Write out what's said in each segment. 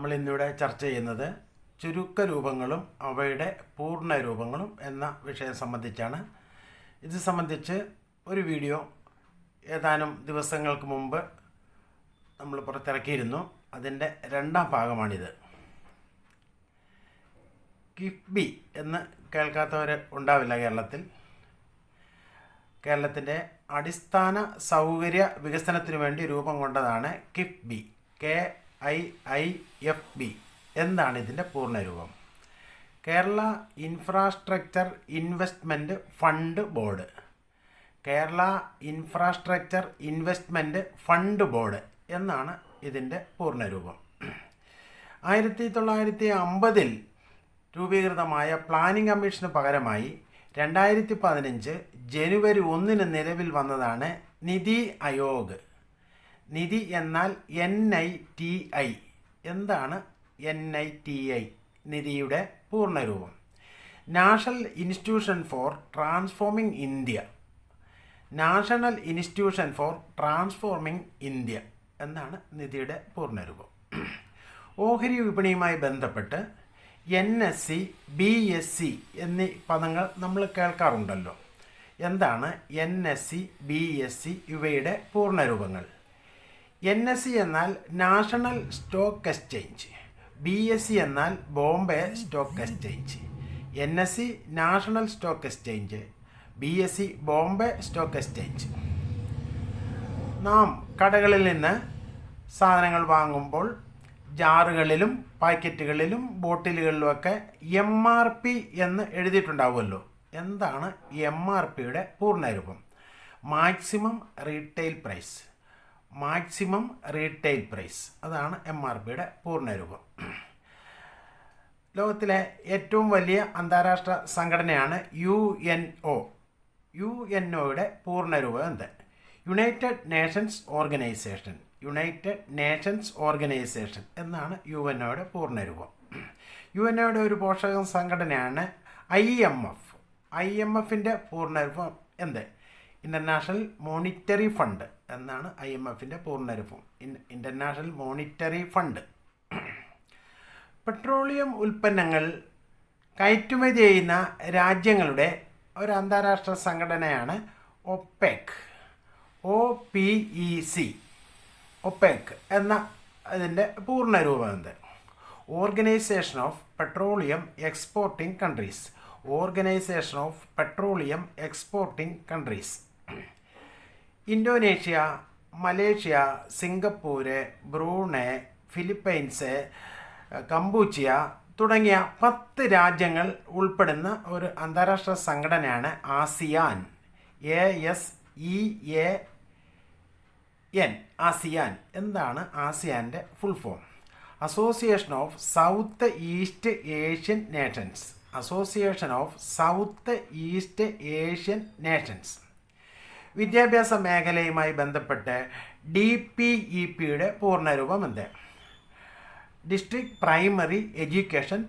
നമ്മൾ ഇന്നിവിടെ ചർച്ച ചെയ്യുന്നത് ചുരുക്കരൂപങ്ങളും അവയുടെ പൂർണ്ണരൂപങ്ങളും എന്ന വിഷയം സംബന്ധിച്ചാണ്. ഇത് സംബന്ധിച്ച് ഒരു വീഡിയോ ഏതാനും ദിവസങ്ങൾക്ക് മുമ്പ് നമ്മൾ പുറത്തിറക്കിയിരുന്നു. അതിൻ്റെ രണ്ടാം ഭാഗമാണിത്. കിഫ്ബി എന്ന് കേൾക്കാത്തവർ ഉണ്ടാവില്ല കേരളത്തിൽ. കേരളത്തിൻ്റെ അടിസ്ഥാന സൗകര്യ വികസനത്തിനു വേണ്ടി രൂപം കൊണ്ടതാണ് കിഫ്ബി, KIIFB. എന്താണ് ഇതിൻ്റെ പൂർണ്ണരൂപം? Kerala infrastructure investment fund board. Kerala infrastructure investment fund board എന്നാണ് ഇതിൻ്റെ പൂർണ്ണരൂപം. 1950 രൂപീകൃതമായ പ്ലാനിംഗ് കമ്മീഷന് പകരമായി 2015 ജനുവരി 1 നിലവിൽ വന്നതാണ് നിതി ആയോഗ്. നിതി എന്നാൽ NITI. എന്താണ് NITI? നിതിയുടെ പൂർണ്ണരൂപം national institution for transforming India. National institution for transforming India എന്നാണ് നിതിയുടെ പൂർണ്ണരൂപം. ഓഹരി വിപണിയുമായി ബന്ധപ്പെട്ട് NSC, BSC എന്നീ പദങ്ങൾ നമ്മൾ കേൾക്കാറുണ്ടല്ലോ. എന്താണ് NSC, BSC ഇവയുടെ പൂർണ്ണരൂപങ്ങൾ? NSC എന്നാൽ നാഷണൽ സ്റ്റോക്ക് എക്സ്ചേഞ്ച്, BSC എന്നാൽ Bombay stock exchange. NSC national stock exchange, BSC Bombay stock exchange. നാം കടകളിൽ നിന്ന് സാധനങ്ങൾ വാങ്ങുമ്പോൾ ജാറുകളിലും പാക്കറ്റുകളിലും ബോട്ടിലുകളിലുമൊക്കെ MRP എന്ന് എഴുതിയിട്ടുണ്ടാവുമല്ലോ. എന്താണ് MRPയുടെ പൂർണ്ണരൂപം? Maximum retail price. Maximum retail price അതാണ് MRPയുടെ പൂർണ്ണരൂപം. ലോകത്തിലെ ഏറ്റവും വലിയ അന്താരാഷ്ട്ര സംഘടനയാണ് UNO. UNOയുടെ പൂർണ്ണരൂപം എന്ത്? United Nations organisation. United Nations organisation എന്നാണ് UNOയുടെ പൂർണ്ണരൂപം. UNOയുടെ ഒരു പോഷക സംഘടനയാണ് IMF. IMFൻ്റെ പൂർണ്ണരൂപം എന്ത്? ഇൻ്റർനാഷണൽ മോണിറ്ററി ഫണ്ട് എന്നാണ് IMFൻ്റെ പൂർണ്ണരൂപം. International monetary fund. പെട്രോളിയം ഉൽപ്പന്നങ്ങൾ കയറ്റുമതി ചെയ്യുന്ന രാജ്യങ്ങളുടെ ഒരു അന്താരാഷ്ട്ര സംഘടനയാണ് OPEC. OPEC. OPEC എന്ന അതിൻ്റെ പൂർണ്ണരൂപം എന്ത്? Organisation of petroleum exporting countries. Organisation of petroleum exporting countries. Indonesia, Malaysia, Singapore, Brunei, Philippines, Cambodia തുടങ്ങിയ 10 രാജ്യങ്ങൾ ഉൾപ്പെടുന്ന ഒരു അന്താരാഷ്ട്ര സംഘടനയാണ് ആസിയാൻ. ASEAN. ആസിയാൻ. എന്താണ് ആസിയാൻ്റെ full form? Association of south east Asian nations. Association of south east Asian nations. വിദ്യാഭ്യാസ മേഖലയുമായി ബന്ധപ്പെട്ട് DPEPയുടെ പൂർണ്ണരൂപം എന്ത്? District primary education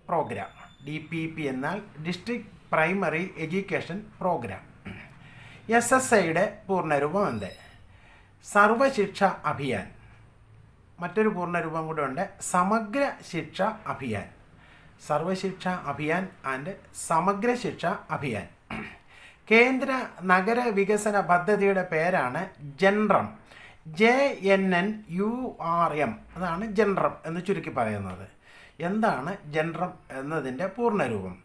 programme. DPEP എന്നാൽ ഡിസ്ട്രിക്ട് പ്രൈമറി എഡ്യൂക്കേഷൻ പ്രോഗ്രാം. SSIയുടെ പൂർണ്ണരൂപം എന്ത്? സർവശിക്ഷ അഭിയാൻ. മറ്റൊരു പൂർണ്ണരൂപം കൂടെ ഉണ്ട്, സമഗ്ര ശിക്ഷ അഭിയാൻ. സർവശിക്ഷ അഭിയാൻ ആൻഡ് സമഗ്ര ശിക്ഷ അഭിയാൻ. കേന്ദ്ര നഗര വികസന പദ്ധതിയുടെ പേരാണ് ജൻറം. JNNURM. അതാണ് ജൻറം എന്ന് ചുരുക്കി പറയുന്നത്. എന്താണ് ജൻറം എന്നതിൻ്റെ പൂർണ്ണരൂപം?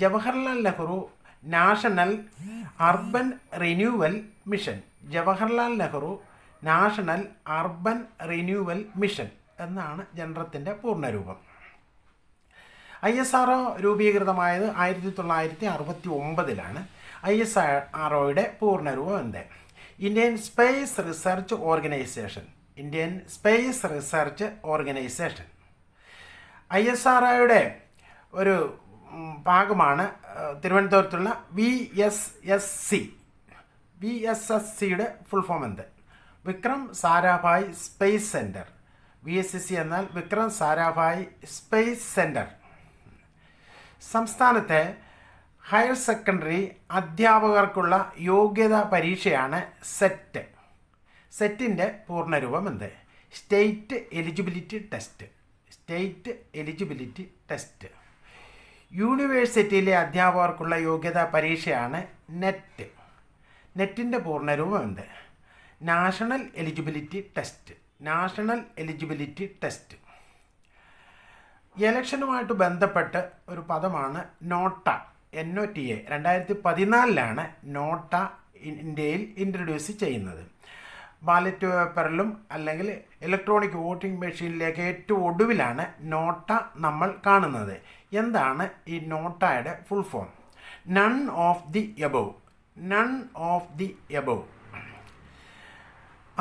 Jawaharlal Nehru national urban renewal mission. Jawaharlal Nehru national urban renewal mission എന്നാണ് ജൻറത്തിൻ്റെ പൂർണ്ണരൂപം. ISRO രൂപീകൃതമായത് 1969. ISROയുടെ പൂർണ്ണരൂപം എന്ത്? Indian space research organisation. Indian space research organisation. ISROയുടെ ഒരു ഭാഗമാണ് തിരുവനന്തപുരത്തുള്ള VSSC. VSSCയുടെ ഫുൾ ഫോം എന്ത്? Vikram Sarabhai space centre. VSSC എന്നാൽ വിക്രം സാരാഭായ് സ്പേസ് സെൻറ്റർ. സംസ്ഥാനത്തെ ഹയർ സെക്കൻഡറി അധ്യാപകർക്കുള്ള യോഗ്യതാ പരീക്ഷയാണ് സെറ്റ്. സെറ്റിൻ്റെ പൂർണ്ണരൂപം എന്ത്? State eligibility test. State eligibility test. യൂണിവേഴ്സിറ്റിയിലെ അധ്യാപകർക്കുള്ള യോഗ്യതാ പരീക്ഷയാണ് നെറ്റ്. നെറ്റിൻ്റെ പൂർണ്ണരൂപം എന്ത്? National eligibility test. National eligibility test. ഇലക്ഷനുമായിട്ട് ബന്ധപ്പെട്ട് ഒരു പദമാണ് നോട്ട. NOTA. 2014 നോട്ട ഇന്ത്യയിൽ ഇൻട്രൊഡ്യൂസ് ചെയ്യുന്നത്. ബാലറ്റ് പേപ്പറിലും അല്ലെങ്കിൽ ഇലക്ട്രോണിക് വോട്ടിംഗ് മെഷീനിലേക്ക് ഏറ്റവും ഒടുവിലാണ് നോട്ട നമ്മൾ കാണുന്നത്. എന്താണ് ഈ നോട്ടയുടെ full form? None of the above. None of the above.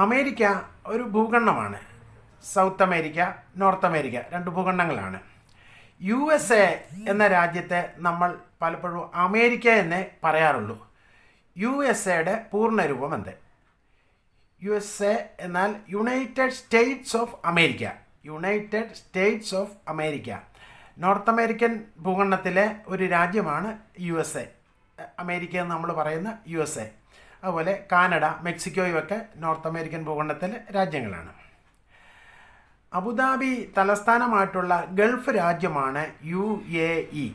America ഒരു ഭൂഖണ്ഡമാണ്. സൗത്ത് അമേരിക്ക, നോർത്ത് അമേരിക്ക, 2 ഭൂഖണ്ഡങ്ങളാണ്. USA എന്ന രാജ്യത്തെ നമ്മൾ പലപ്പോഴും അമേരിക്ക എന്നേ പറയാറുള്ളൂ. USAയുടെ പൂർണ്ണരൂപം എന്ത്? USA എന്നാൽ United States of America. United States of America. North American ഭൂഖണ്ഡത്തിലെ ഒരു രാജ്യമാണ് USA. അമേരിക്ക എന്ന് നമ്മൾ പറയുന്ന USA. അതുപോലെ കാനഡ, മെക്സിക്കോയുമൊക്കെ നോർത്ത് അമേരിക്കൻ ഭൂഖണ്ഡത്തിലെ രാജ്യങ്ങളാണ്. അബുദാബി തലസ്ഥാനമായിട്ടുള്ള ഗൾഫ് രാജ്യമാണ് UAE.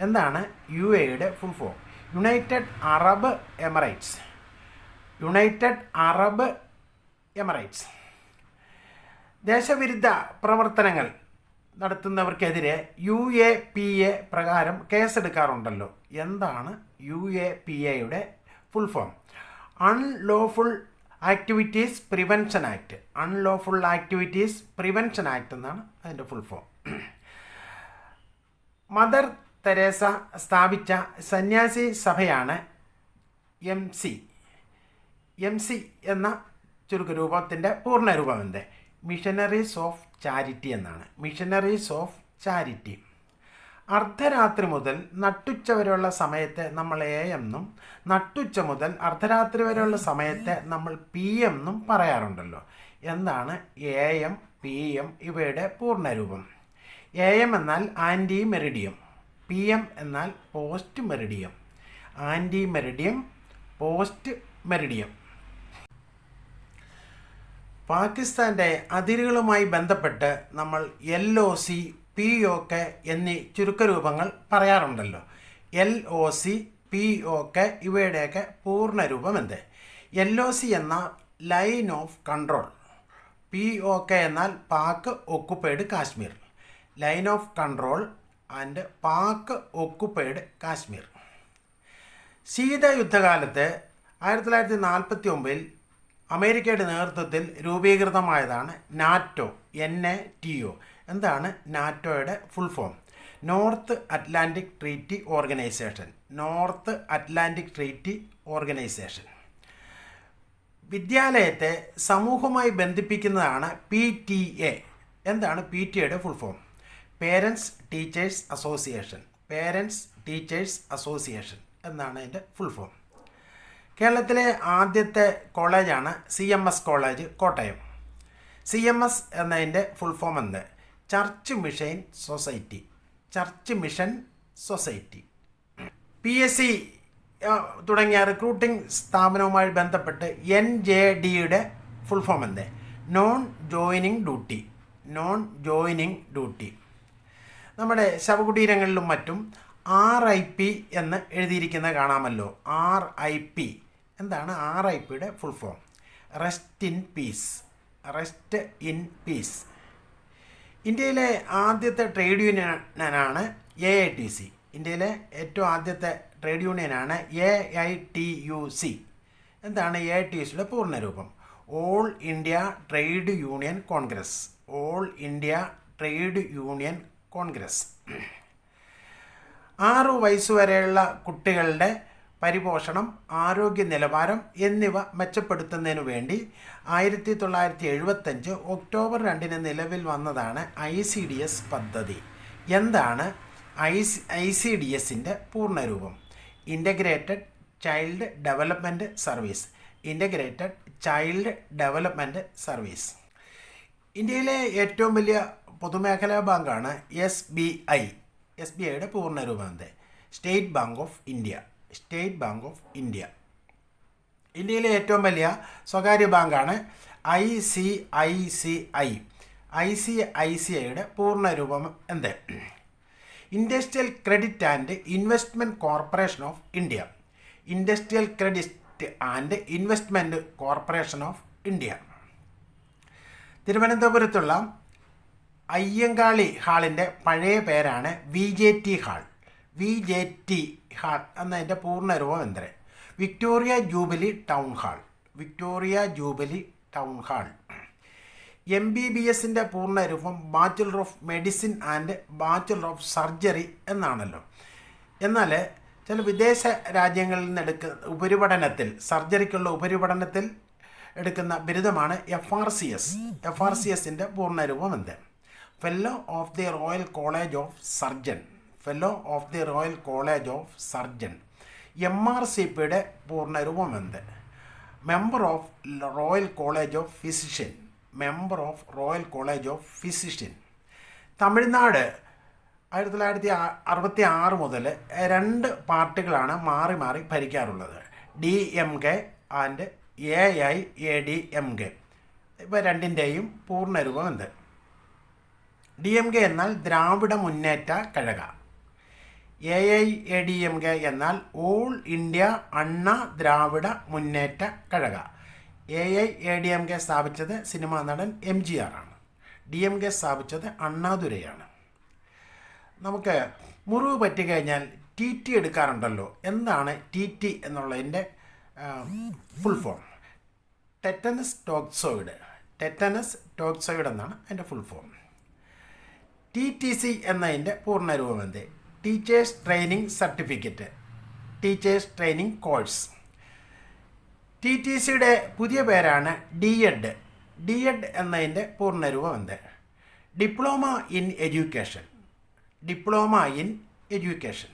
എന്താണ് UAEയുടെ full form? United Arab Emirates. United Arab Emirates. ദേശവിരുദ്ധ പ്രവർത്തനങ്ങൾ നടത്തുന്നവർക്കെതിരെ UAPA പ്രകാരം കേസെടുക്കാറുണ്ടല്ലോ. എന്താണ് UAPAയുടെ full form? Unlawful activities prevention act. Unlawful activities prevention act എന്നാണ് അതിൻ്റെ ഫുൾ ഫോം. മദർ തെരേസ സ്ഥാപിച്ച സന്യാസി സഭയാണ് MC. MC എന്ന ചുരുക്കരൂപത്തിൻ്റെ പൂർണ്ണരൂപം എന്ത്? മിഷനറീസ് ഓഫ് ചാരിറ്റി എന്നാണ്. Missionaries of charity. അർദ്ധരാത്രി മുതൽ നട്ടുച്ച വരെയുള്ള സമയത്തെ നമ്മൾ AM എന്നും നട്ടുച്ച മുതൽ അർദ്ധരാത്രി വരെയുള്ള സമയത്തെ നമ്മൾ PM എന്നും പറയാറുണ്ടല്ലോ. എന്താണ് AM, PM ഇവയുടെ പൂർണ്ണരൂപം? AM എന്നാൽ ആൻറ്റി മെറിഡിയം. PM എന്നാൽ post meridiem. Anti meridiem, post meridiem. പാകിസ്ഥാൻ്റെ അതിരുകളുമായി ബന്ധപ്പെട്ട് നമ്മൾ LOC, POK എന്നീ ചുരുക്കരൂപങ്ങൾ പറയാറുണ്ടല്ലോ. LOC, POK ഇവയുടെയൊക്കെ പൂർണ്ണരൂപം എന്ത്? LOC എന്ന ലൈൻ ഓഫ് കൺട്രോൾ. POK എന്നാൽ Pak occupied Kashmir. Line of control and Pak occupied Kashmir. ശീതയുദ്ധകാലത്ത് 1949 അമേരിക്കയുടെ നേതൃത്വത്തിൽ രൂപീകൃതമായതാണ് നാറ്റോ. NATO. എന്താണ് നാറ്റോയുടെ full form? North Atlantic treaty organisation. North Atlantic treaty organisation. വിദ്യാലയത്തെ സമൂഹവുമായി ബന്ധിപ്പിക്കുന്നതാണ് PTA. എന്താണ് PTAയുടെ full form? Parents teachers association. Parents teachers association എന്നാണ് അതിൻ്റെ ഫുൾ ഫോം. കേരളത്തിലെ ആദ്യത്തെ കോളേജാണ് CMS കോളേജ്, കോട്ടയം. CMS എന്നതിൻ്റെ ഫുൾ ഫോം എന്ത്? Church mission society. Church mission society. PSC തുടങ്ങിയ റിക്രൂട്ടിംഗ് സ്ഥാപനവുമായി ബന്ധപ്പെട്ട് NJDയുടെ ഫുൾ ഫോം എന്ത്? Non joining duty. Non joining duty. നമ്മുടെ ശവകുടീരങ്ങളിലും മറ്റും RIP എന്ന് എഴുതിയിരിക്കുന്നത് കാണാമല്ലോ. RIP. എന്താണ് RIPയുടെ full form? Rest in peace. Rest in peace. ഇന്ത്യയിലെ ആദ്യത്തെ ട്രേഡ് യൂണിയനാണ് AITC. ഇന്ത്യയിലെ ഏറ്റവും ആദ്യത്തെ ട്രേഡ് യൂണിയനാണ് AITUC. എന്താണ് AITUCയുടെ പൂർണ്ണരൂപം? All India trade union Congress. All India trade union Congress. 6 വയസ്സുവരെയുള്ള കുട്ടികളുടെ പരിപോഷണം, ആരോഗ്യ നിലവാരം എന്നിവ മെച്ചപ്പെടുത്തുന്നതിനു വേണ്ടി 1975 ഒക്ടോബർ 2 നിലവിൽ വന്നതാണ് ICDS പദ്ധതി. എന്താണ് ICDSൻ്റെ പൂർണ്ണരൂപം? Integrated child development service. Integrated child development service. ഇന്ത്യയിലെ ഏറ്റവും വലിയ പൊതുമേഖലാ ബാങ്കാണ് SBI. SBIയുടെ പൂർണ്ണരൂപം എന്ത്? State bank of India. State bank of India. ഇന്ത്യയിലെ ഏറ്റവും വലിയ സ്വകാര്യ ബാങ്കാണ് ICICI. ICICIയുടെ പൂർണ്ണരൂപം എന്ത്? Industrial credit and investment corporation of India. Industrial credit and investment corporation of India. തിരുവനന്തപുരത്തുള്ള അയ്യങ്കാളി ഹാളിൻ്റെ പഴയ പേരാണ് VJT ഹാൾ. VJT ഹാൾ എന്നതിൻ്റെ പൂർണ്ണരൂപം എന്ത്? Victoria jubilee town hall. Victoria jubilee town hall. MBBSൻ്റെ പൂർണ്ണരൂപം bachelor of medicine and bachelor of surgery എന്നാണല്ലോ. എന്നാൽ ചില വിദേശ രാജ്യങ്ങളിൽ നിന്ന് ഉപരിപഠനത്തിൽ, സർജറിക്കുള്ള ഉപരിപഠനത്തിൽ എടുക്കുന്ന ബിരുദമാണ് FRCS. FRCSൻ്റെ പൂർണ്ണരൂപം എന്ത്? Fellow of the royal college of surgeon. Fellow of the royal college of surgeon. MRCPയുടെ പൂർണ്ണരൂപം എന്ത്? Member of royal college of physician. Member of royal college of physician. Tamil Nadu 1966 മുതൽ 2 പാർട്ടികളാണ് മാറി മാറി ഭരിക്കാറുള്ളത്. DMK and AIADMK. ഇപ്പോൾ രണ്ടിൻ്റെയും പൂർണ്ണരൂപം എന്ത്? DMK എന്നാൽ ദ്രാവിഡ മുന്നേറ്റ കഴക. AIADMK എന്നാൽ ഓൾ ഇന്ത്യ അണ്ണ ദ്രാവിഡ മുന്നേറ്റ കഴക. AIADMK സ്ഥാപിച്ചത് സിനിമാ നടൻ MGR ആണ്. DMK സ്ഥാപിച്ചത് അണ്ണാദുരൈയാണ്. നമുക്ക് മുറിവ് പറ്റിക്കഴിഞ്ഞാൽ TT എടുക്കാറുണ്ടല്ലോ. എന്താണ് TT എന്നുള്ളതിൻ്റെ full form? Tetanus toxoid. Tetanus toxoid എന്നാണ് അതിൻ്റെ ഫുൾ ഫോം. TTC എന്നതിൻ്റെ പൂർണ്ണരൂപം എന്ത്? Teachers training certificate. Teachers training course. TTCയുടെ പുതിയ പേരാണ് DED. DED എന്നതിൻ്റെ പൂർണ്ണരൂപം എന്ത്? Diploma in education. Diploma in education.